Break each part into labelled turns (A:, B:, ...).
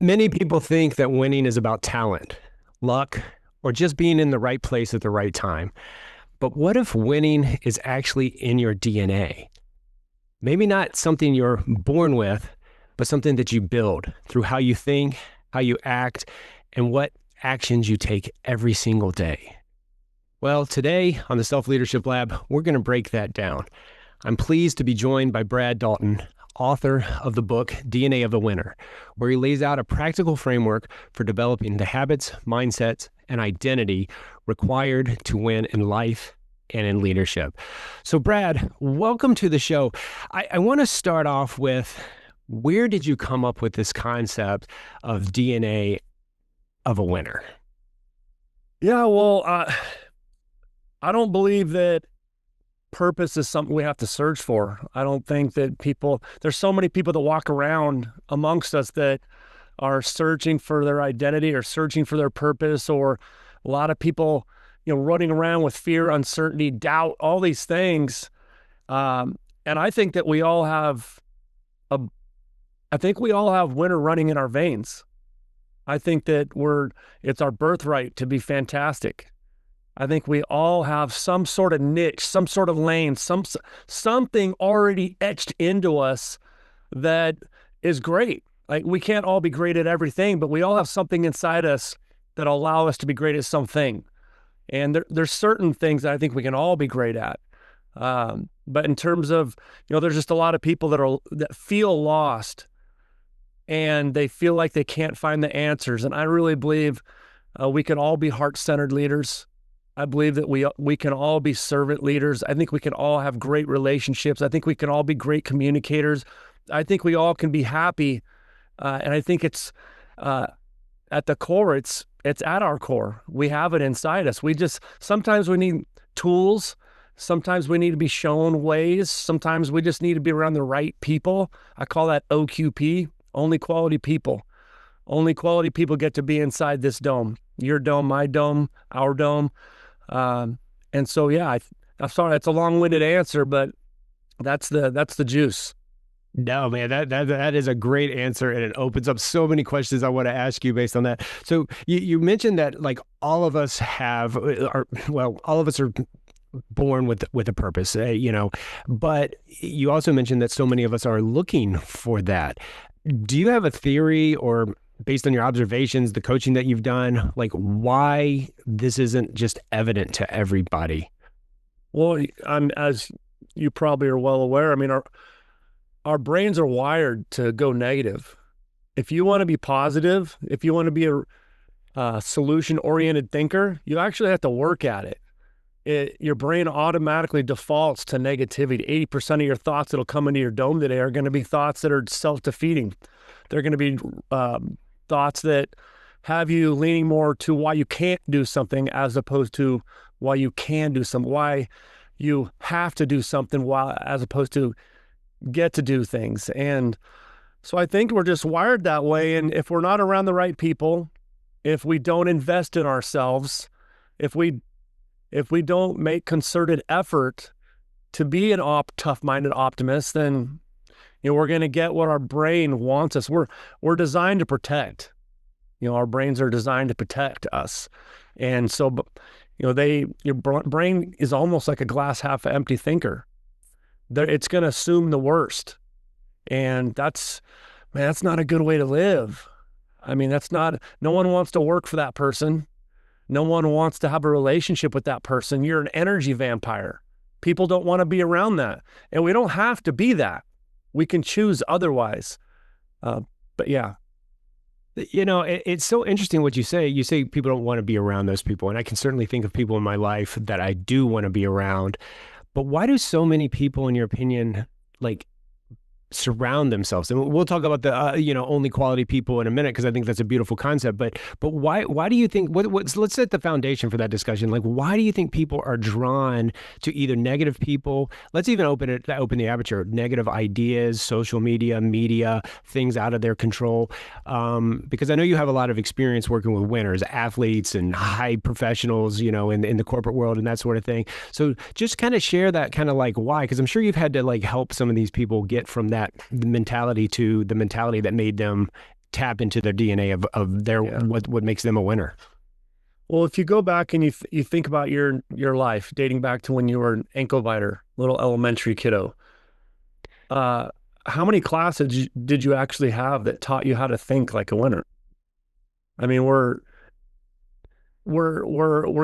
A: Many people think that winning is about talent, luck, or just being in the right place at the right time. But what if winning is actually in your DNA? Maybe not something you're born with, but something that you build through how you think, how you act, and what actions you take every single day. Well, today on the Self Leadership Lab, we're going to break that down. I'm pleased to be joined by Brad Dalton, author of the book DNA of a Winner, where he lays out a practical framework for developing the habits, mindsets, and identity required to win in life and in leadership. So Brad, welcome to the show. I want to start off with, where did you come up with this concept of DNA of a winner?
B: Yeah, well, I don't believe that purpose is something we have to search for. I don't think that there's so many people that walk around amongst us that are searching for their identity or searching for their purpose, or a lot of people, running around with fear, uncertainty, doubt, all these things. And I think that we all have winter running in our veins. I think that it's our birthright to be fantastic. I think we all have some sort of niche, some sort of lane, something already etched into us that is great. Like, we can't all be great at everything, but we all have something inside us that allow us to be great at something. And there's certain things that I think we can all be great at. But in terms of, there's just a lot of people that feel lost, and they feel like they can't find the answers. And I really believe we can all be heart-centered leaders. I believe that we can all be servant leaders. I think we can all have great relationships. I think we can all be great communicators. I think we all can be happy. And I think it's at the core, it's at our core. We have it inside us. Sometimes we need tools. Sometimes we need to be shown ways. Sometimes we just need to be around the right people. I call that OQP, only quality people. Only quality people get to be inside this dome. Your dome, my dome, our dome. And so, yeah, I'm sorry, that's a long-winded answer, but that's the juice.
A: No, man, that is a great answer, and it opens up so many questions I want to ask you based on that. So you mentioned that, like, all of us are born with a purpose, but you also mentioned that so many of us are looking for that. Do you have a theory, or based on your observations, the coaching that you've done, like, why this isn't just evident to everybody?
B: Well, as you probably are well aware, I mean, our brains are wired to go negative. If you want to be positive, if you want to be a solution-oriented thinker, you actually have to work at it. Your brain automatically defaults to negativity. 80% of your thoughts that'll come into your dome today are going to be thoughts that are self-defeating. They're going to be thoughts that have you leaning more to why you can't do something, as opposed to why you can do something, why you have to do something, as opposed to get to do things. And so I think we're just wired that way. And if we're not around the right people, if we don't invest in ourselves, if we don't make concerted effort to be an tough-minded optimist, then we're going to get what our brain wants us. We're designed to protect. Our brains are designed to protect us. And so, your brain is almost like a glass half empty thinker. It's going to assume the worst. And that's not a good way to live. I mean, no one wants to work for that person. No one wants to have a relationship with that person. You're an energy vampire. People don't want to be around that. And we don't have to be that. We can choose otherwise. But yeah.
A: It's so interesting what you say. You say people don't want to be around those people. And I can certainly think of people in my life that I do want to be around. But why do so many people, in your opinion, surround themselves? And we'll talk about the only quality people in a minute, because I think that's a beautiful concept. But why do you think, let's set the foundation for that discussion. Like, why do you think people are drawn to either negative people? Let's even open the aperture: negative ideas, social media, things out of their control. Because I know you have a lot of experience working with winners, athletes, and high professionals, in the corporate world and that sort of thing. So just kind of share that, kind of like why, because I'm sure you've had to help some of these people get from that mentality to the mentality that made them tap into their DNA of their what makes them a winner.
B: Well, if you go back and you think about your life dating back to when you were an ankle biter, little elementary kiddo, how many classes did you actually have that taught you how to think like a winner? I mean, we're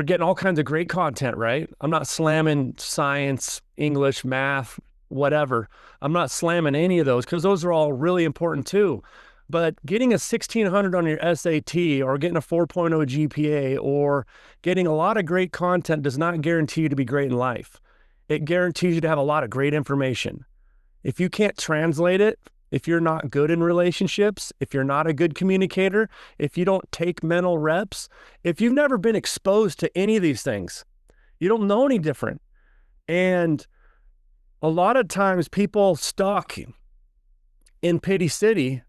B: getting all kinds of great content, right? I'm not slamming science, English, math, whatever. I'm not slamming any of those because those are all really important too. But getting a 1600 on your SAT or getting a 4.0 GPA or getting a lot of great content does not guarantee you to be great in life. It guarantees you to have a lot of great information. If you can't translate it, if you're not good in relationships, if you're not a good communicator, if you don't take mental reps, if you've never been exposed to any of these things, you don't know any different. And a lot of times people stuck in Pity City,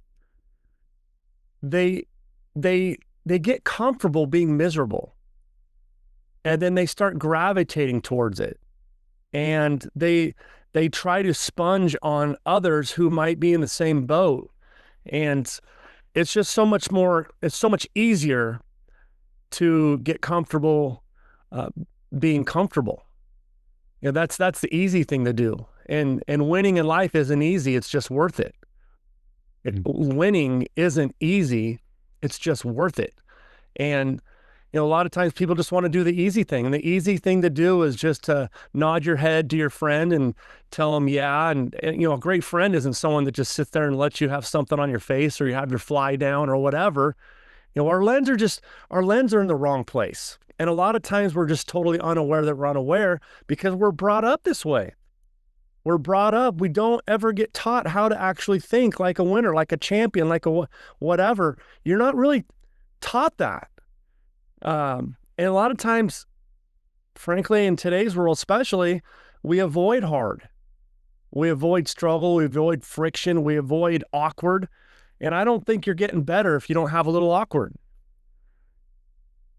B: they get comfortable being miserable. And then they start gravitating towards it. And they try to sponge on others who might be in the same boat. And it's just so much easier to get comfortable being comfortable. You know, that's the easy thing to do. And winning in life isn't easy, it's just worth it. Winning isn't easy, it's just worth it. And a lot of times people just want to do the easy thing. And the easy thing to do is just to nod your head to your friend and tell them, yeah. And a great friend isn't someone that just sits there and lets you have something on your face or you have your fly down or whatever. Our lens are in the wrong place. And a lot of times we're just totally unaware that we're unaware because we're brought up this way. We're brought up. We don't ever get taught how to actually think like a winner, like a champion, like a whatever. You're not really taught that. And a lot of times, frankly, in today's world especially, we avoid hard. We avoid struggle. We avoid friction. We avoid awkward. And I don't think you're getting better if you don't have a little awkward.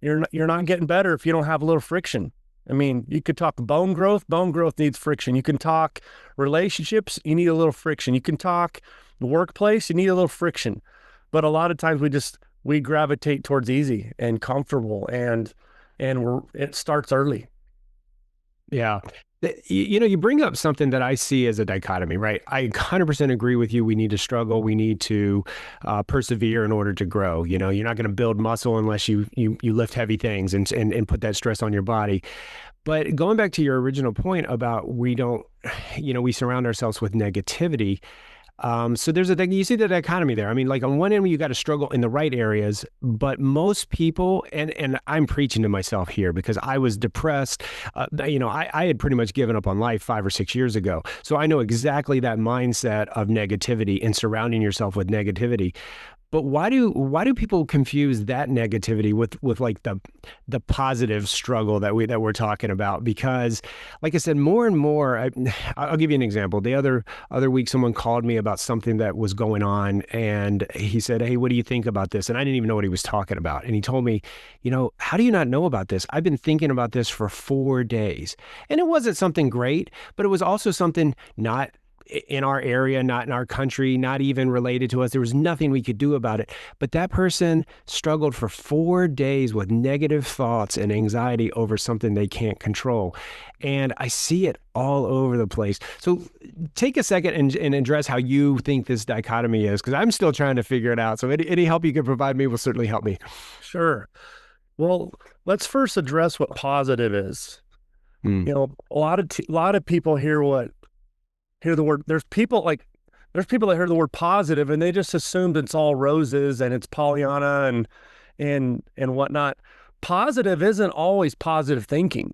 B: You're not getting better if you don't have a little friction. I mean, you could talk bone growth. Bone growth needs friction. You can talk relationships. You need a little friction. You can talk the workplace. You need a little friction. But a lot of times we gravitate towards easy and comfortable, and it starts early.
A: Yeah. You bring up something that I see as a dichotomy, right? I 100% agree with you. We need to struggle. We need to persevere in order to grow. You're not going to build muscle unless you lift heavy things and put that stress on your body. But going back to your original point about we surround ourselves with negativity. So there's you see the dichotomy there. I mean, like on one end, you got to struggle in the right areas, but most people, and I'm preaching to myself here because I was depressed. I had pretty much given up on life 5 or 6 years ago. So I know exactly that mindset of negativity and surrounding yourself with negativity. But why do people confuse that negativity with like the positive struggle that we're talking about? Because, like I said, more and more, I'll give you an example. The other week, someone called me about something that was going on, and he said, "Hey, what do you think about this?" And I didn't even know what he was talking about. And he told me, "How do you not know about this? I've been thinking about this for 4 days." And it wasn't something great, but it was also something not in our area, not in our country, not even related to us. There was nothing we could do about it. But that person struggled for 4 days with negative thoughts and anxiety over something they can't control. And I see it all over the place. So take a second and address how you think this dichotomy is, because I'm still trying to figure it out. So any help you can provide me will certainly help me.
B: Sure. Well, let's first address what positive is. A lot of people hear the word, there's people that hear the word positive and they just assume it's all roses and it's Pollyanna and whatnot. Positive isn't always positive thinking.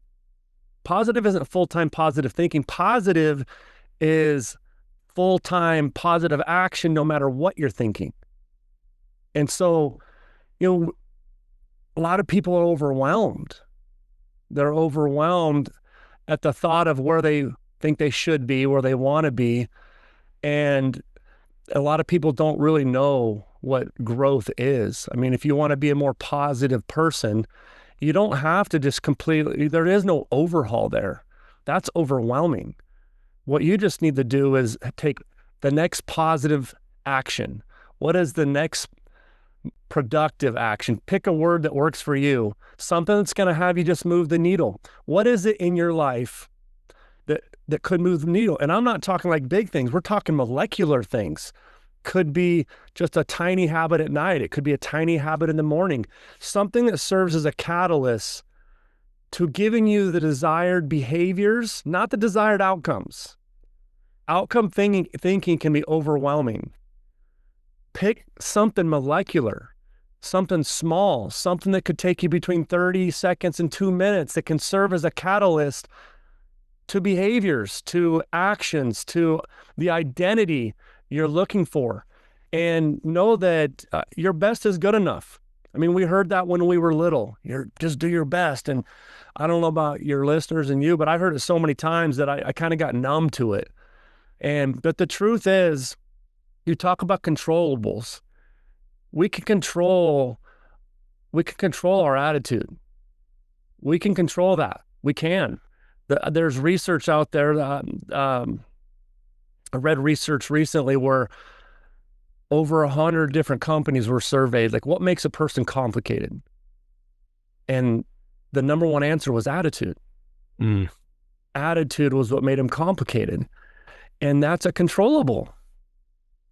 B: Positive isn't full-time positive thinking. Positive is full-time positive action no matter what you're thinking. And so, a lot of people are overwhelmed. They're overwhelmed at the thought of where they think they should be, where they want to be. And a lot of people don't really know what growth is. I mean, if you want to be a more positive person, you don't have to just there is no overhaul there. That's overwhelming. What you just need to do is take the next positive action. What is the next productive action. Pick a word that works for you, something that's going to have you just move the needle. What is it in your life that could move the needle? And I'm not talking like big things. We're talking molecular things. Could be just a tiny habit at night. It could be a tiny habit in the morning. Something that serves as a catalyst to giving you the desired behaviors, not the desired outcomes. Outcome thinking can be overwhelming. Pick something molecular, something small, something that could take you between 30 seconds and 2 minutes that can serve as a catalyst to behaviors, to actions, to the identity you're looking for. And know that your best is good enough. I mean, we heard that when we were little. Just do your best. And I don't know about your listeners and you, but I heard it so many times that I kind of got numb to it. But the truth is, you talk about controllables. We can control our attitude. We can control that. We can. There's research out there. I read research recently where over 100 different companies were surveyed. Like, what makes a person complicated? And the number one answer was attitude. Attitude was what made them complicated. And that's a controllable.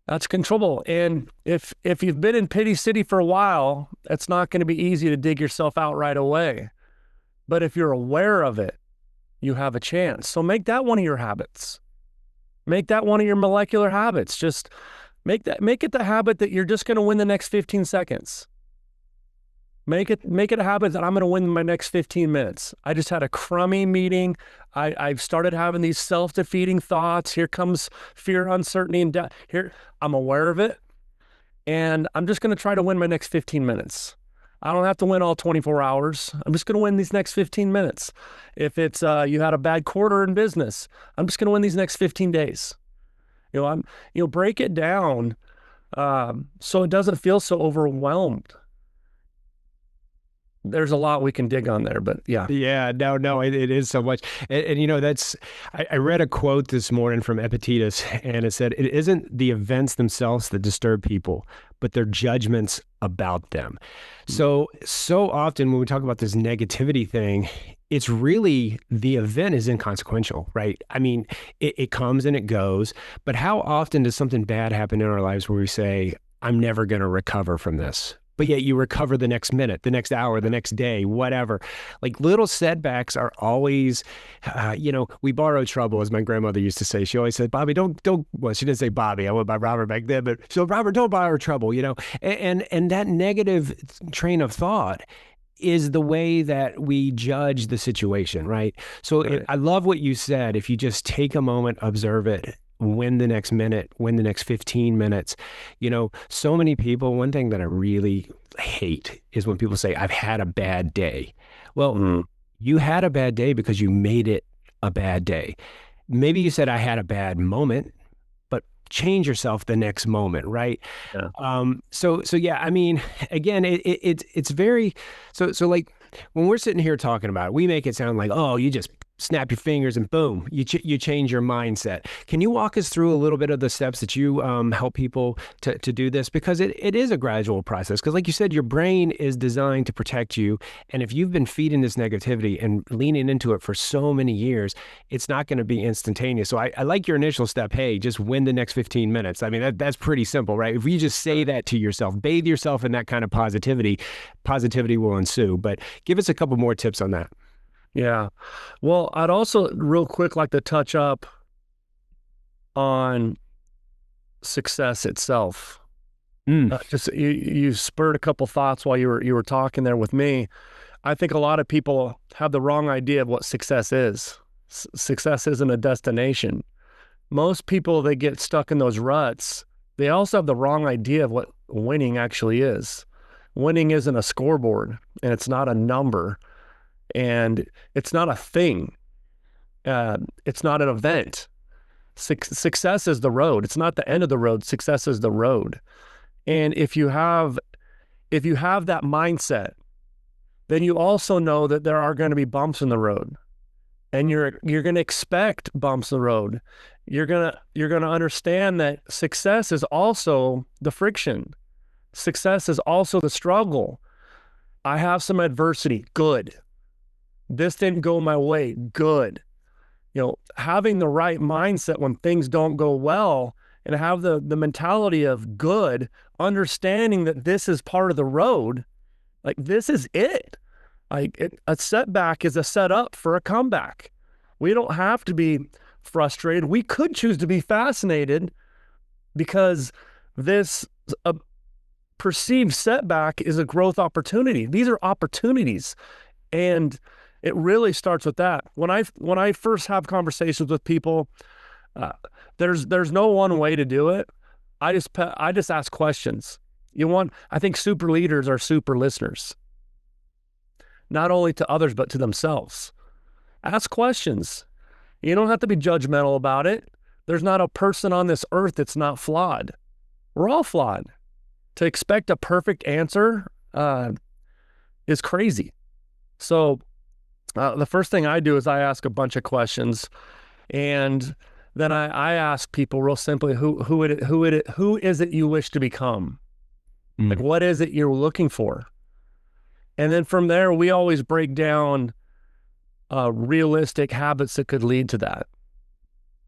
B: That's controllable. And if you've been in pity city for a while, it's not going to be easy to dig yourself out right away. But if you're aware of it, you have a chance. So make that one of your habits. Make that one of your molecular habits. Just make it the habit that you're just going to win the next 15 seconds. Make it a habit that I'm going to win my next 15 minutes. I just had a crummy meeting. I've started having these self-defeating thoughts. Here comes fear, uncertainty, and doubt. Here, I'm aware of it, and I'm just going to try to win my next 15 minutes. I don't have to win all 24 hours. I'm just going to win these next 15 minutes. If it's you had a bad quarter in business, I'm just going to win these next 15 days. Break it down so it doesn't feel so overwhelmed. There's a lot we can dig on there, but yeah.
A: Yeah, no, it is so much. And I read a quote this morning from Epictetus, and it said, it isn't the events themselves that disturb people, but their judgments about them. So often when we talk about this negativity thing, it's really the event is inconsequential, right? I mean, it comes and it goes, but how often does something bad happen in our lives where we say, I'm never going to recover from this? But yet you recover the next minute, the next hour, the next day, whatever. Like, little setbacks are always, we borrow trouble, as my grandmother used to say. She always said, Bobby, well, she didn't say Bobby. I went by Robert back then, but so Robert, don't borrow trouble, and that negative train of thought is the way that we judge the situation, right? So
B: Right.
A: I love what you said. If you just take a moment, observe it, win the next minute, win the next 15 minutes. So many people, one thing that I really hate is when people say, I've had a bad day. Well, you had a bad day because you made it a bad day. Maybe you said, I had a bad moment, but change yourself the next moment, right?
B: Yeah.
A: So yeah, I mean, again, it's very, so like when we're sitting here talking about it, we make it sound like, oh, you just snap your fingers and boom, you change your mindset. Can you walk us through a little bit of the steps that you help people to do this? Because it is a gradual process. Because like you said, your brain is designed to protect you. And if you've been feeding this negativity and leaning into it for so many years, it's not going to be instantaneous. So I like your initial step. Hey, just win the next 15 minutes. I mean, that's pretty simple, right? If you just say that to yourself, bathe yourself in that kind of positivity will ensue. But give us a couple more tips on that.
B: Yeah. Well, I'd also real quick like to touch up on success itself. Just you spurred a couple thoughts while you were talking there with me. I think a lot of people have the wrong idea of what success is. Success isn't a destination. Most people, they get stuck in those ruts. They also have the wrong idea of what winning actually is. Winning isn't a scoreboard, and it's not a number. And it's not a thing. It's not an event. Success is the road. It's not the end of the road. Success is the road. And if you have that mindset, then you also know that there are going to be bumps in the road, and you're going to expect bumps in the road. You're going to understand that success is also the friction. Success is also the struggle. I have some adversity. Good. This didn't go my way. Good. Having the right mindset when things don't go well, and have the mentality of good, understanding that this is part of the road. Like, this is it. A setback is a setup for a comeback. We don't have to be frustrated. We could choose to be fascinated, because this perceived setback is a growth opportunity. These are opportunities. And it really starts with that. When I first have conversations with people, there's no one way to do it. I just ask questions. I think super leaders are super listeners, not only to others, but to themselves. Ask questions. You don't have to be judgmental about it. There's not a person on this earth that's not flawed. We're all flawed. To expect a perfect answer is crazy. So the first thing I do is I ask a bunch of questions, and then I ask people real simply, who is it you wish to become? Like, what is it you're looking for? And then from there, we always break down realistic habits that could lead to that.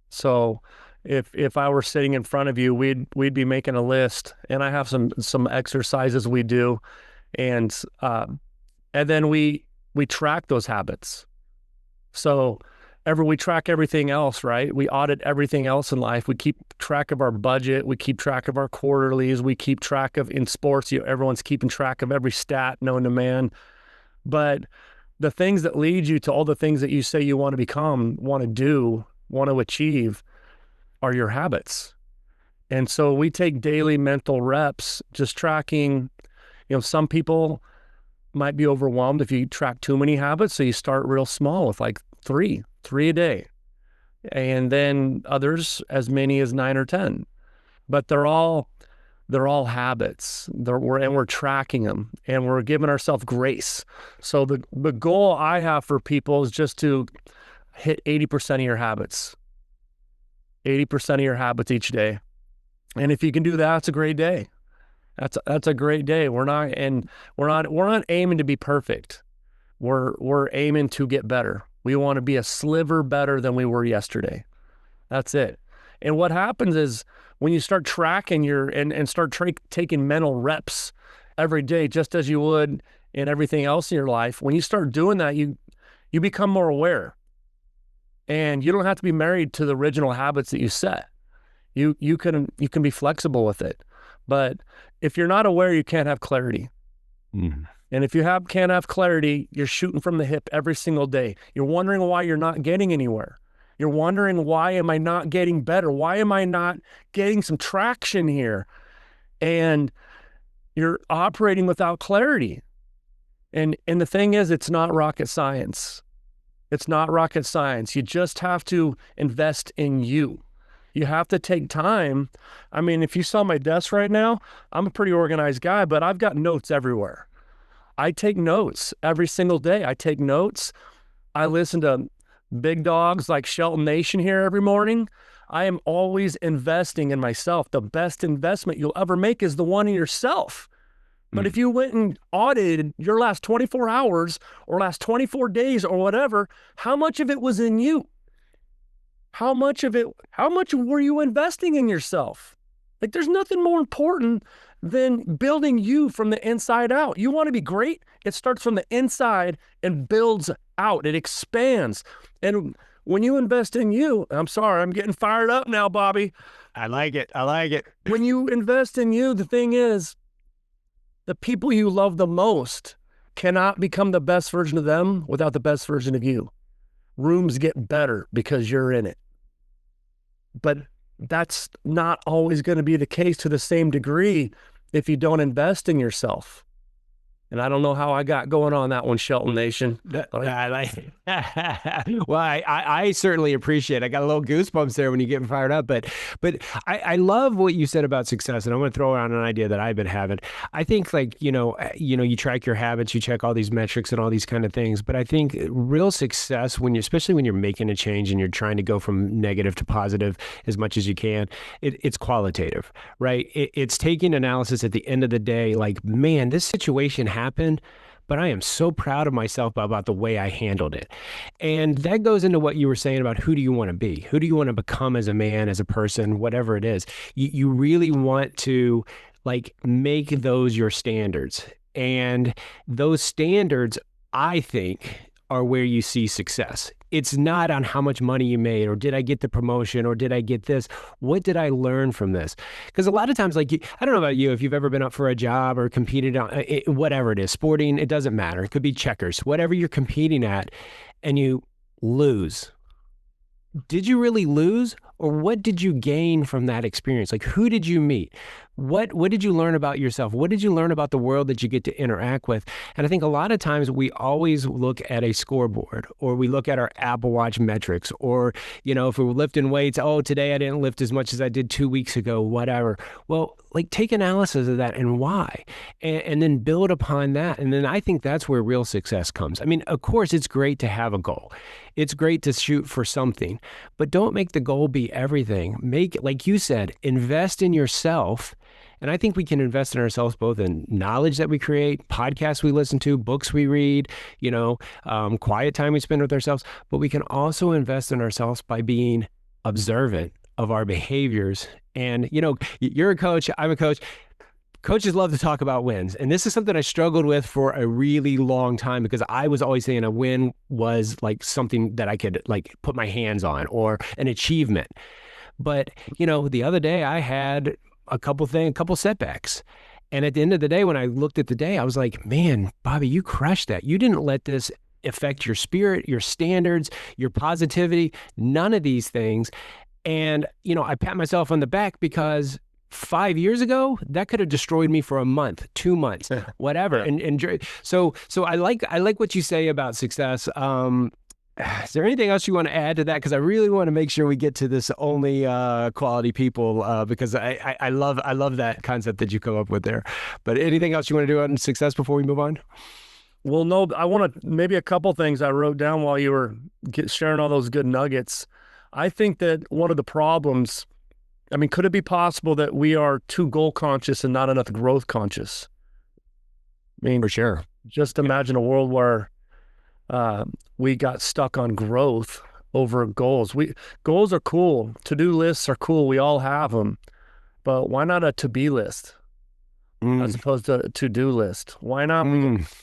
B: So if I were sitting in front of you, we'd be making a list, and I have some exercises we do, and then we track those habits. So we track everything else, right? We audit everything else in life. We keep track of our budget. We keep track of our quarterlies. We keep track of, in sports, everyone's keeping track of every stat known to man. But the things that lead you to all the things that you say you want to become, want to do, want to achieve, are your habits. And so we take daily mental reps, just tracking. Some people might be overwhelmed if you track too many habits. So you start real small with like three a day. And then others as many as 9 or 10. But they're all habits. We're tracking them, and we're giving ourselves grace. So the goal I have for people is just to hit 80% of your habits. 80% of your habits each day. And if you can do that, it's a great day. That's a great day. We're not aiming to be perfect. We're aiming to get better. We want to be a sliver better than we were yesterday. That's it. And what happens is, when you start tracking and start taking mental reps every day, just as you would in everything else in your life, when you start doing that, you become more aware. And you don't have to be married to the original habits that you set. You can be flexible with it. But if you're not aware, you can't have clarity. And if you can't have clarity, you're shooting from the hip every single day. You're wondering why you're not getting anywhere. You're wondering, why am I not getting better? Why am I not getting some traction here? And you're operating without clarity. And the thing is, it's not rocket science. It's not rocket science. You just have to invest in you. You have to take time. I mean, if you saw my desk right now, I'm a pretty organized guy, but I've got notes everywhere. I take notes every single day. I take notes. I listen to big dogs like Shelton Nation here every morning. I am always investing in myself. The best investment you'll ever make is the one in yourself. But if you went and audited your last 24 hours or last 24 days or whatever, how much of it was in you? How much were you investing in yourself? Like, there's nothing more important than building you from the inside out. You want to be great? It starts from the inside and builds out. It expands. And when you invest in you, I'm sorry, I'm getting fired up now, Bobby.
A: I like it.
B: When you invest in you, the thing is, the people you love the most cannot become the best version of them without the best version of you. Rooms get better because you're in it. But that's not always going to be the case to the same degree if you don't invest in yourself. And I don't know how I got going on that one, Shelton Nation.
A: I like. Well, I certainly appreciate it. I got a little goosebumps there when you get fired up. But I love what you said about success, and I'm going to throw around an idea that I've been having. I think like you track your habits, you check all these metrics and all these kind of things. But I think real success especially when you're making a change and you're trying to go from negative to positive as much as you can, it's qualitative, right? It's taking analysis at the end of the day, like, man, this situation happened, but I am so proud of myself about the way I handled it. And that goes into what you were saying about who do you want to be? Who do you want to become as a man, as a person, whatever it is? You really want to like make those your standards. And those standards, I think, are where you see success. It's not on how much money you made, or did I get the promotion, or did I get this? What did I learn from this? Because a lot of times, like, I don't know about you, if you've ever been up for a job or competed on whatever it is, sporting, it doesn't matter. It could be checkers, whatever you're competing at, and you lose. Did you really lose, or what did you gain from that experience? Like, who did you meet? What did you learn about yourself? What did you learn about the world that you get to interact with? And I think a lot of times we always look at a scoreboard, or we look at our Apple Watch metrics, or, if we're lifting weights, oh, today I didn't lift as much as I did 2 weeks ago, whatever. Well, like, take analysis of that and why, and then build upon that. And then I think that's where real success comes. I mean, of course, it's great to have a goal. It's great to shoot for something, but don't make the goal be everything. Like you said, invest in yourself. And I think we can invest in ourselves both in knowledge that we create, podcasts we listen to, books we read, quiet time we spend with ourselves. But we can also invest in ourselves by being observant of our behaviors. And, you're a coach, I'm a coach. Coaches love to talk about wins. And this is something I struggled with for a really long time, because I was always saying a win was like something that I could like put my hands on, or an achievement. But, the other day I had a couple setbacks. And at the end of the day, when I looked at the day, I was like, man, Bobby, you crushed that. You didn't let this affect your spirit, your standards, your positivity, none of these things. And, I pat myself on the back, because 5 years ago, that could have destroyed me for a month, 2 months, whatever. And so I like what you say about success. Is there anything else you want to add to that? Because I really want to make sure we get to this only quality people, because I love that concept that you come up with there. But anything else you want to do on success before we move on?
B: Well, no, I want to, maybe a couple things I wrote down while you were sharing all those good nuggets. I think that one of the problems, could it be possible that we are too goal conscious and not enough growth conscious?
A: For sure.
B: Just imagine a world where we got stuck on growth over goals. Goals are cool. To-do lists are cool. We all have them. But why not a to-be list as opposed to a to-do list? Why not?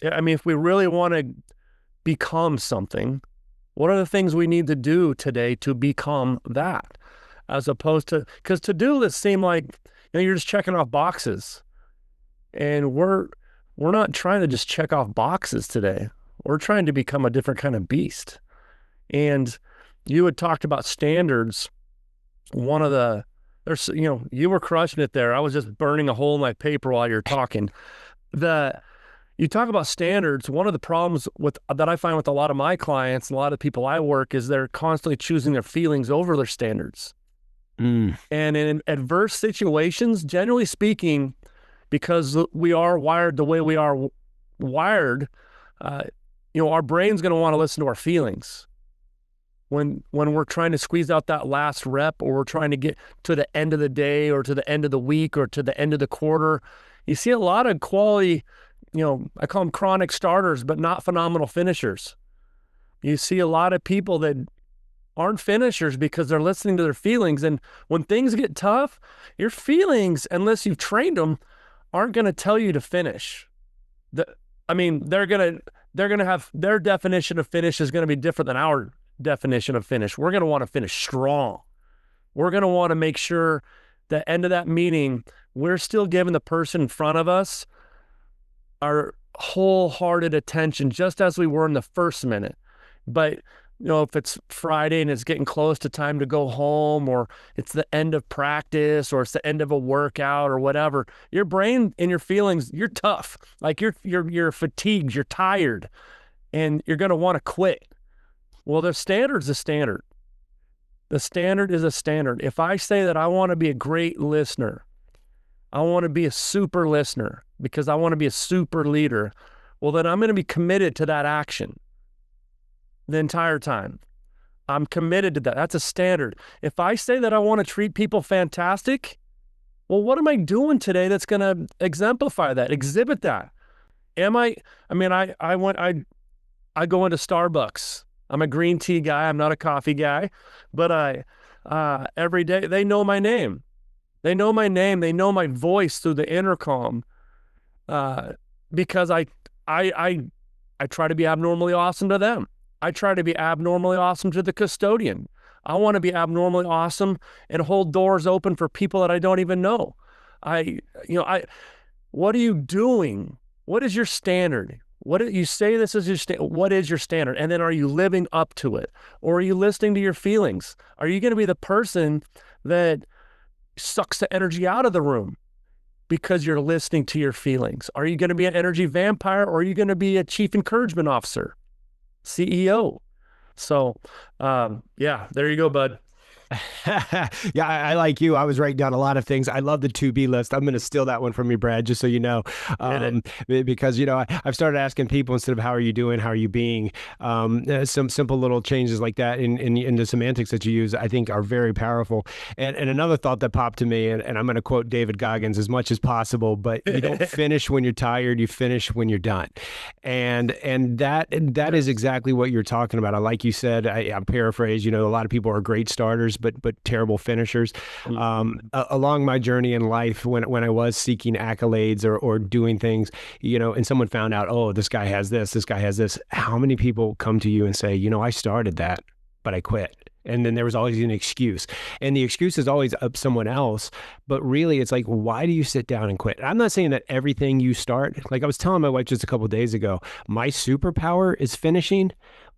B: If we really want to become something, what are the things we need to do today to become that? As opposed to, because to-do lists seem like, you're just checking off boxes. And we're not trying to just check off boxes today. We're trying to become a different kind of beast. And you had talked about standards. You were crushing it there. I was just burning a hole in my paper while you're talking. You talk about standards. One of the problems that I find with a lot of my clients, and a lot of people I work, is they're constantly choosing their feelings over their standards. And in adverse situations, generally speaking, because we are wired the way we are wired, our brain's going to want to listen to our feelings. When we're trying to squeeze out that last rep, or we're trying to get to the end of the day, or to the end of the week, or to the end of the quarter, you see a lot of quality, I call them chronic starters, but not phenomenal finishers. You see a lot of people that aren't finishers because they're listening to their feelings. And when things get tough, your feelings, unless you've trained them, aren't going to tell you to finish. They're going to have their definition of finish is going to be different than our definition of finish. We're going to want to finish strong. We're going to want to make sure the end of that meeting, we're still giving the person in front of us our wholehearted attention, just as we were in the first minute. But if it's Friday and it's getting close to time to go home, or it's the end of practice, or it's the end of a workout or whatever, your brain and your feelings, you're tough. Like you're fatigued, you're tired, and you're going to want to quit. Well, the standard's a standard. The standard is a standard. If I say that I want to be a great listener, I want to be a super listener because I want to be a super leader, well, then I'm going to be committed to that action the entire time. I'm committed to that. That's a standard. If I say that I want to treat people fantastic, well, what am I doing today that's going to exemplify that, exhibit that? I go into Starbucks. I'm a green tea guy. I'm not a coffee guy, but every day they know my name. They know my name. They know my voice through the intercom, because I try to be abnormally awesome to them. I try to be abnormally awesome to the custodian. I want to be abnormally awesome and hold doors open for people that I don't even know. What are you doing? What is your standard? You say this is your standard. What is your standard? And then are you living up to it? Or are you listening to your feelings? Are you going to be the person that sucks the energy out of the room because you're listening to your feelings? Are you going to be an energy vampire, or are you going to be a chief encouragement officer, CEO? So, yeah, there you go, bud.
A: Yeah, I like you. I was writing down a lot of things. I love the to-be list. I'm going to steal that one from you, Brad, just so you know. Because, I've started asking people instead of how are you doing, how are you being? Some simple little changes like that in the semantics that you use, I think are very powerful. And another thought that popped to me, and I'm going to quote David Goggins as much as possible, but you don't finish when you're tired, you finish when you're done. And that is exactly what you're talking about. Like you said, I'm paraphrased, a lot of people are great starters, but terrible finishers. Along my journey in life, when I was seeking accolades or doing things, and someone found out, oh, this guy has this guy has this. How many people come to you and say, I started that, but I quit? And then there was always an excuse. And the excuse is always up someone else. But really, it's like, why do you sit down and quit? I'm not saying that everything you start, like I was telling my wife just a couple of days ago, my superpower is finishing,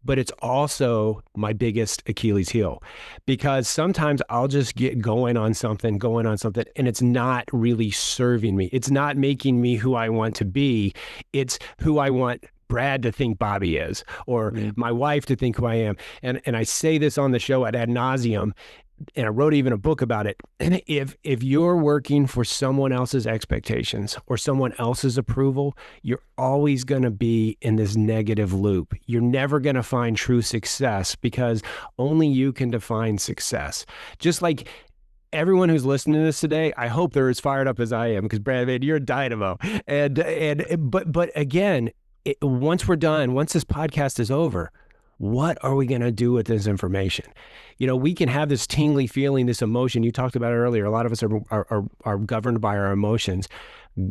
A: but it's also my biggest Achilles heel, because sometimes I'll just get going on something, and it's not really serving me. It's not making me who I want to be. It's who I want Brad to think Bobby is, or my wife to think who I am. And I say this on the show ad nauseum, and I wrote even a book about it. And if you're working for someone else's expectations or someone else's approval, you're always going to be in this negative loop. You're never going to find true success, because only you can define success. Just like everyone who's listening to this today, I hope they're as fired up as I am, because Brad, man, you're a dynamo. But again, once we're done, once this podcast is over, what are we going to do with this information? We can have this tingly feeling, this emotion. You talked about it earlier. A lot of us are governed by our emotions.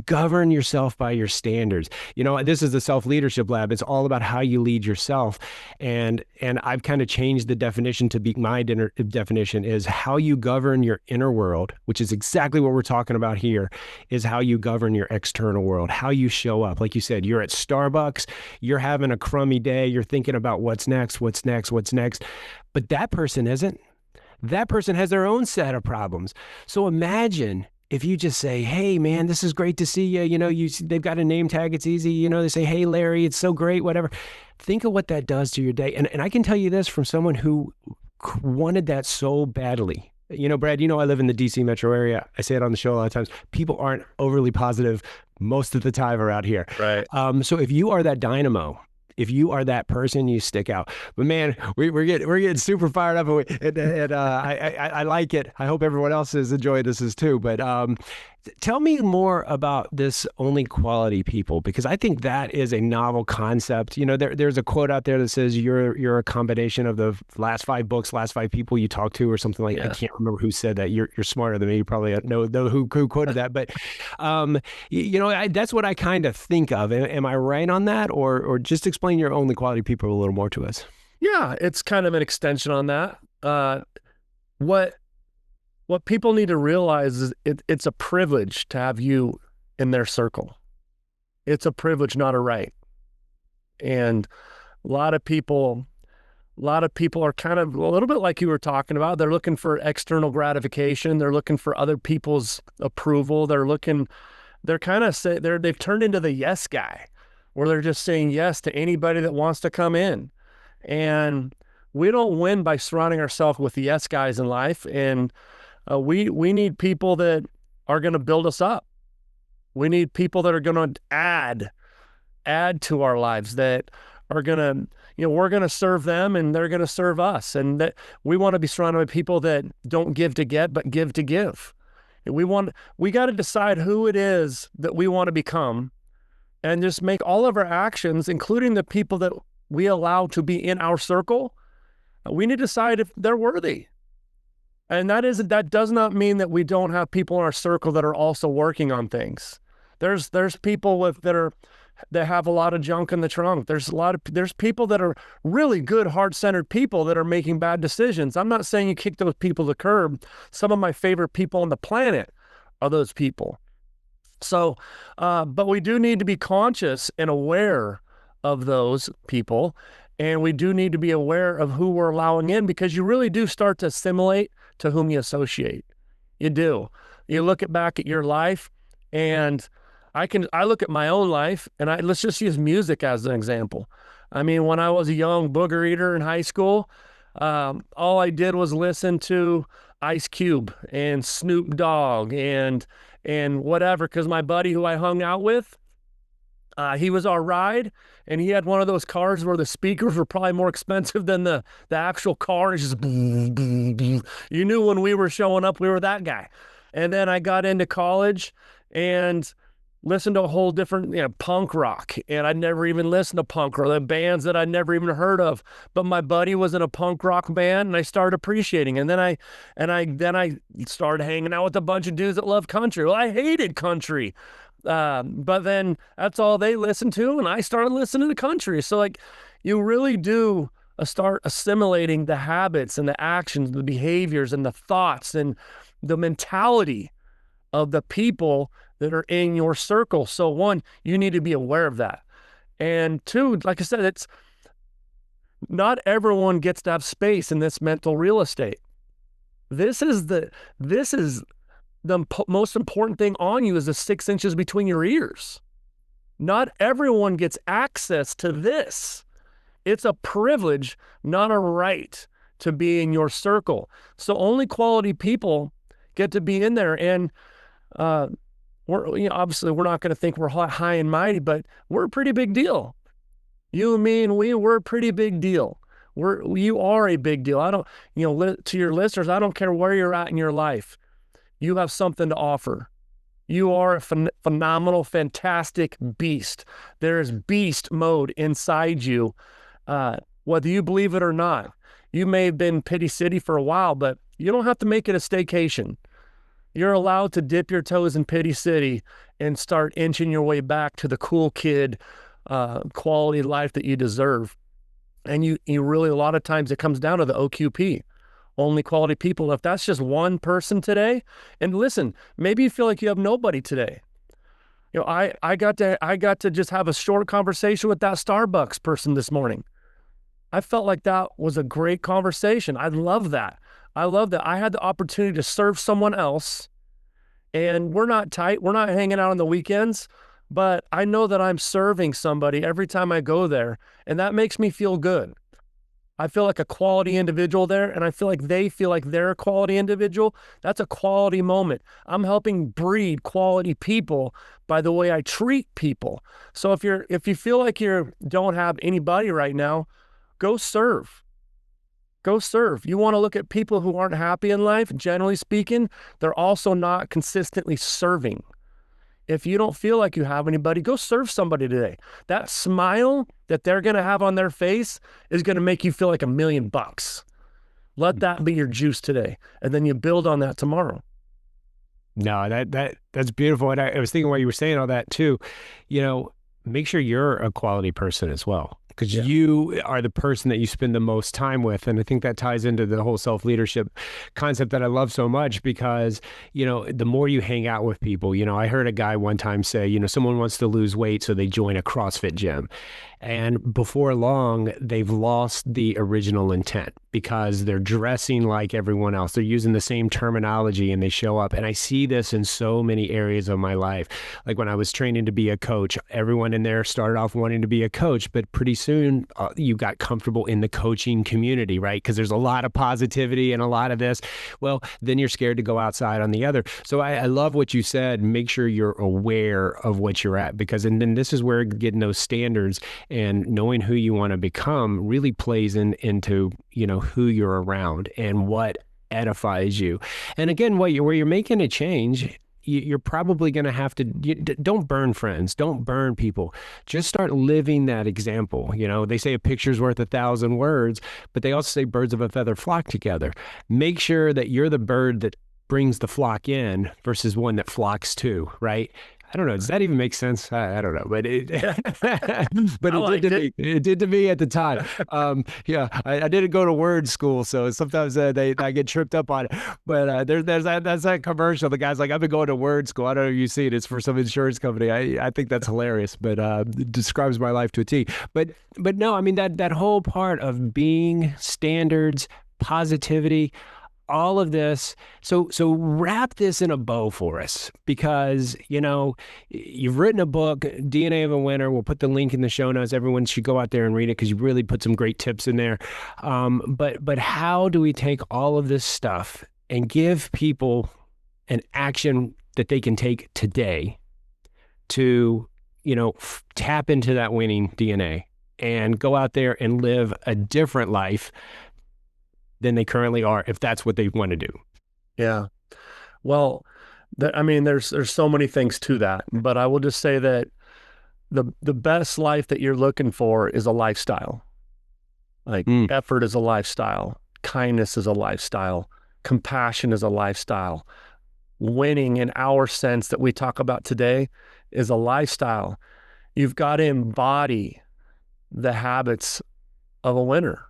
A: Govern yourself by your standards. This is the Self-Leadership Lab. It's all about how you lead yourself. And I've kind of changed the definition to be, my definition is how you govern your inner world, which is exactly what we're talking about here, is how you govern your external world, how you show up. Like you said, you're at Starbucks, you're having a crummy day, you're thinking about what's next. But that person isn't. That person has their own set of problems. So imagine if you just say, hey, man, this is great to see you. They've got a name tag. It's easy. They say, hey, Larry, it's so great, whatever. Think of what that does to your day. And I can tell you this from someone who wanted that so badly. Brad, I live in the DC metro area. I say it on the show a lot of times. People aren't overly positive most of the time around here.
B: Right.
A: So if you are that dynamo, if you are that person, you stick out. But man, we're getting super fired up, and I like it. I hope everyone else is enjoying this too. But tell me more about this only quality people, because I think that is a novel concept. There's a quote out there that says you're a combination of the last 5 books, last 5 people you talk to, or something like. Yeah. I can't remember who said that. You're smarter than me. You probably know who quoted that. But that's what I kind of think of. Am I right on that, or just explain your only quality people a little more to us?
B: Yeah, it's kind of an extension on that. What people need to realize is it's a privilege to have you in their circle. It's a privilege, not a right. And a lot of people A lot of people are kind of a little bit like you were talking about. They're looking for external gratification. They're looking for other people's approval. They're kind of they've turned into the yes guy, where they're just saying yes to anybody that wants to come in. And we don't win by surrounding ourselves with yes guys in life. And we need people that are going to build us up. We need people that are going to add to our lives, that are going to, we're going to serve them and they're going to serve us. And that we want to be surrounded by people that don't give to get, but give to give. We got to decide who it is that we want to become, and just make all of our actions, including the people that we allow to be in our circle, we need to decide if they're worthy. And that does not mean that we don't have people in our circle that are also working on things. There's people that have a lot of junk in the trunk. There's people that are really good, heart-centered people that are making bad decisions. I'm not saying you kick those people to the curb. Some of my favorite people on the planet are those people. So, but we do need to be conscious and aware of those people. And we do need to be aware of who we're allowing in, because you really do start to assimilate to whom you associate. You do. You look back at your life, and I look at my own life, and let's just use music as an example. I mean, when I was a young booger eater in high school, all I did was listen to Ice Cube and Snoop Dogg and whatever, because my buddy who I hung out with, he was our ride, and he had one of those cars where the speakers were probably more expensive than the actual car. It's just boom, boom, boom. You knew when we were showing up, we were that guy. And then I got into college and listened to a whole different, punk rock. And I'd never even listened to punk rock, the bands that I'd never even heard of. But my buddy was in a punk rock band, and I started appreciating. And then I started hanging out with a bunch of dudes that love country. Well, I hated country. But then that's all they listened to, and I started listening to country. So you really do start assimilating the habits and the actions, the behaviors and the thoughts and the mentality of the people that are in your circle. So one, you need to be aware of that. And two, like I said, it's not everyone gets to have space in this mental real estate. This is the most important thing on you, is the 6 inches between your ears. Not everyone gets access to this. It's a privilege, not a right, to be in your circle. So only quality people get to be in there. And obviously we're not going to think we're high and mighty, but we're a pretty big deal. You and me and we're a pretty big deal. You are a big deal. I don't, to your listeners, I don't care where you're at in your life. You have something to offer. You are a phenomenal, fantastic beast. There is beast mode inside you, whether you believe it or not. You may have been Pity City for a while, but you don't have to make it a staycation. You're allowed to dip your toes in Pity City and start inching your way back to the cool kid quality life that you deserve. And you really, a lot of times it comes down to the OQP. Only quality people. If that's just one person today, and listen, maybe you feel like you have nobody today. I got to just have a short conversation with that Starbucks person this morning. I felt like that was a great conversation. I love that. I had the opportunity to serve someone else, and we're not tight. We're not hanging out on the weekends, but I know that I'm serving somebody every time I go there, and that makes me feel good. I feel like a quality individual there, and I feel like they feel like they're a quality individual. That's a quality moment. I'm helping breed quality people by the way I treat people. So if you feel like you don't have anybody right now, go serve. Go serve. You want to look at people who aren't happy in life, generally speaking, they're also not consistently serving. If you don't feel like you have anybody, go serve somebody today. That smile that they're going to have on their face is going to make you feel like $1 million. Let that be your juice today. And then you build on that tomorrow.
A: No, that's beautiful. And I was thinking while you were saying all that too, make sure you're a quality person as well. because
B: Yeah.
A: you are the person that you spend the most time with. And I think that ties into the whole self-leadership concept that I love so much because, the more you hang out with people, I heard a guy one time say, someone wants to lose weight, so they join a CrossFit gym. And before long, they've lost the original intent because they're dressing like everyone else. They're using the same terminology and they show up. And I see this in so many areas of my life. Like when I was training to be a coach, everyone in there started off wanting to be a coach, but pretty soon you got comfortable in the coaching community, right? Because there's a lot of positivity and a lot of this. Well, then you're scared to go outside on the other. So I love what you said. Make sure you're aware of what you're at, because, and then this is where getting those standards and knowing who you want to become really plays into, who you're around and what edifies you. And again, where you're making a change, you're probably going to have to, don't burn friends, don't burn people. Just start living that example. They say a picture's worth 1,000 words, but they also say birds of a feather flock together. Make sure that you're the bird that brings the flock in versus one that flocks to, right? I don't know. Does that even make sense? I don't know, but it did to me at the time. Yeah, I didn't go to word school, so sometimes I get tripped up on it. But that's that commercial. The guy's like, I've been going to word school. I don't know if you see it. It's for some insurance company. I think that's hilarious, but it describes my life to a T. But no, I mean that whole part of being standards, positivity, all of this. So wrap this in a bow for us, because, you've written a book, DNA of a Winner. We'll put the link in the show notes. Everyone should go out there and read it because you really put some great tips in there. But how do we take all of this stuff and give people an action that they can take today to, tap into that winning DNA and go out there and live a different life than they currently are, if that's what they want to do?
B: Yeah. Well, there's so many things to that, but I will just say that the best life that you're looking for is a lifestyle. Like effort is a lifestyle, kindness is a lifestyle, compassion is a lifestyle. Winning in our sense that we talk about today is a lifestyle. You've got to embody the habits of a winner.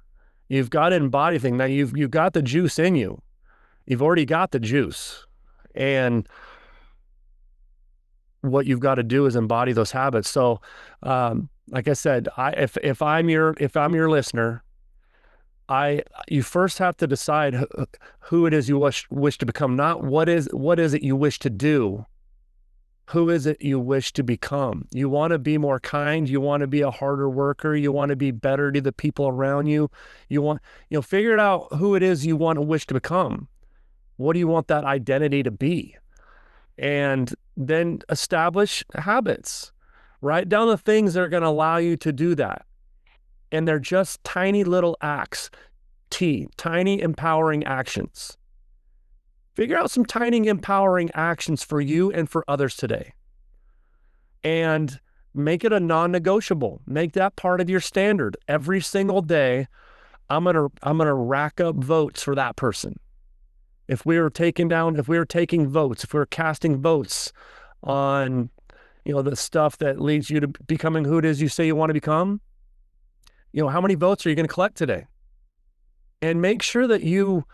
B: You've got to embody things. Now you've got the juice in you. You've already got the juice. And what you've got to do is embody those habits. So, like I said, if I'm your listener, you first have to decide who it is you wish to become, not what is it you wish to do. Who is it you wish to become? You want to be more kind. You want to be a harder worker. You want to be better to the people around you. Figure it out who it is you want to wish to become. What do you want that identity to be? And then establish habits. Write down the things that are going to allow you to do that. And they're just tiny little acts. Tiny empowering actions. Figure out some tiny empowering actions for you and for others today. And make it a non-negotiable. Make that part of your standard. Every single day, I'm gonna rack up votes for that person. If we were taking votes, if we were casting votes on, the stuff that leads you to becoming who it is you say you want to become, how many votes are you going to collect today? And make sure that you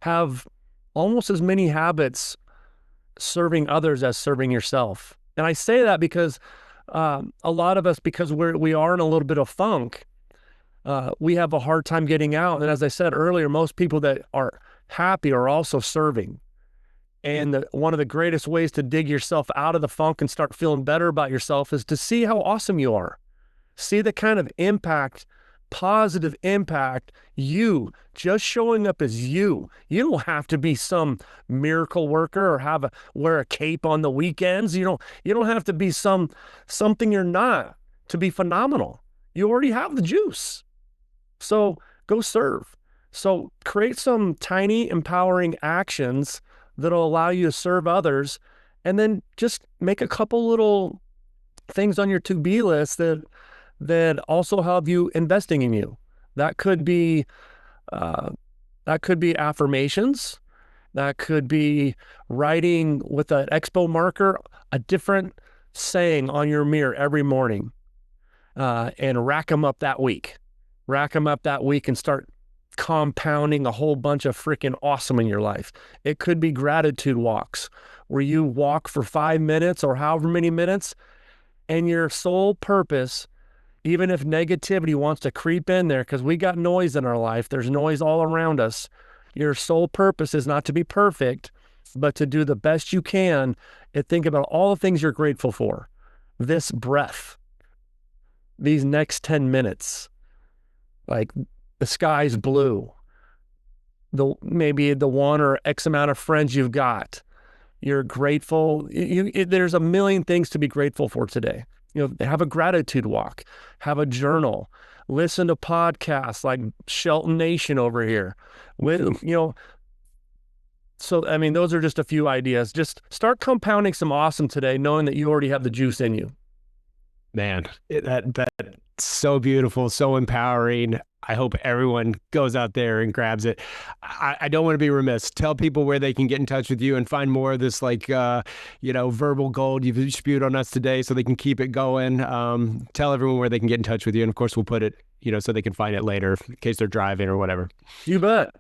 B: have almost as many habits serving others as serving yourself. And I say that because a lot of us, because we are in a little bit of funk, we have a hard time getting out. And as I said earlier, most people that are happy are also serving. And one of the greatest ways to dig yourself out of the funk and start feeling better about yourself is to see how awesome you are. See the kind of positive impact, you just showing up as you. You don't have to be some miracle worker or wear a cape on the weekends. You don't have to be something you're not to be phenomenal. You already have the juice. So go serve. So create some tiny empowering actions that'll allow you to serve others, and then just make a couple little things on your to-be list that also have you investing in you. That could be affirmations. That could be writing with an expo marker a different saying on your mirror every morning. and rack them up that week. Rack them up that week and start compounding a whole bunch of freaking awesome in your life. It could be gratitude walks where you walk for 5 minutes or however many minutes, and your sole purpose, even if negativity wants to creep in there, because we got noise in our life, there's noise all around us. Your sole purpose is not to be perfect, but to do the best you can and think about all the things you're grateful for. This breath, these next 10 minutes, like the sky's blue, maybe the one or X amount of friends you've got. You're grateful. There's a million things to be grateful for today. Have a gratitude walk, have a journal, listen to podcasts like Shelton Nation over here. So, I mean, those are just a few ideas. Just start compounding some awesome today, knowing that you already have the juice in you.
A: Man, that's so beautiful, so empowering. I hope everyone goes out there and grabs it. I don't want to be remiss. Tell people where they can get in touch with you and find more of this, verbal gold you've spewed on us today, so they can keep it going. Tell everyone where they can get in touch with you, and of course, we'll put it, so they can find it later in case they're driving or whatever.
B: You bet.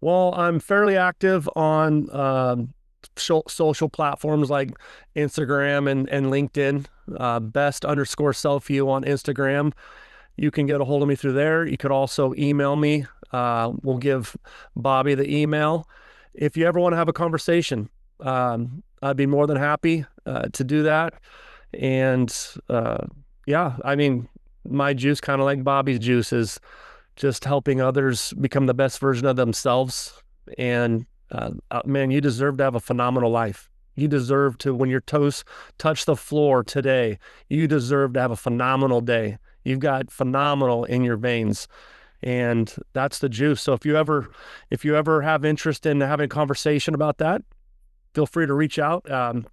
B: Well, I'm fairly active on social platforms like Instagram and LinkedIn. Best_selfview on Instagram. You can get a hold of me through there. You could also email me. We'll give Bobby the email. If you ever want to have a conversation, I'd be more than happy to do that. And I mean, my juice, kind of like Bobby's juice, is just helping others become the best version of themselves. And man, you deserve to have a phenomenal life. You deserve to, when your toes touch the floor today, you deserve to have a phenomenal day. You've got phenomenal in your veins, and that's the juice. So if you ever have interest in having a conversation about that, feel free to reach out.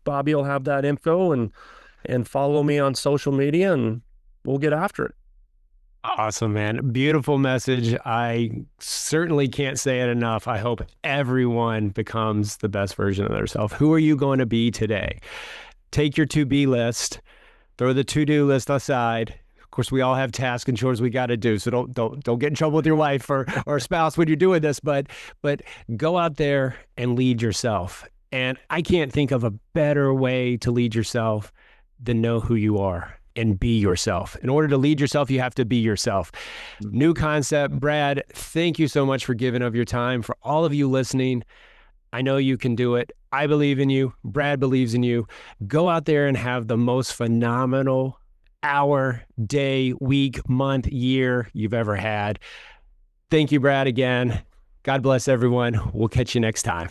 B: Bobby will have that info, and follow me on social media, and we'll get after it.
A: Awesome, man. Beautiful message. I certainly can't say it enough. I hope everyone becomes the best version of themselves. Who are you going to be today? Take your to-be list, throw the to-do list aside. Of course, we all have tasks and chores we got to do, so don't get in trouble with your wife or spouse when you're doing this, but go out there and lead yourself. And I can't think of a better way to lead yourself than know who you are and be yourself. In order to lead yourself, you have to be yourself. New concept. Brad, thank you so much for giving of your time. For all of you listening, I know you can do it. I believe in you. Brad believes in you. Go out there and have the most phenomenal hour, day, week, month, year you've ever had. Thank you, Brad, again. God bless everyone. We'll catch you next time.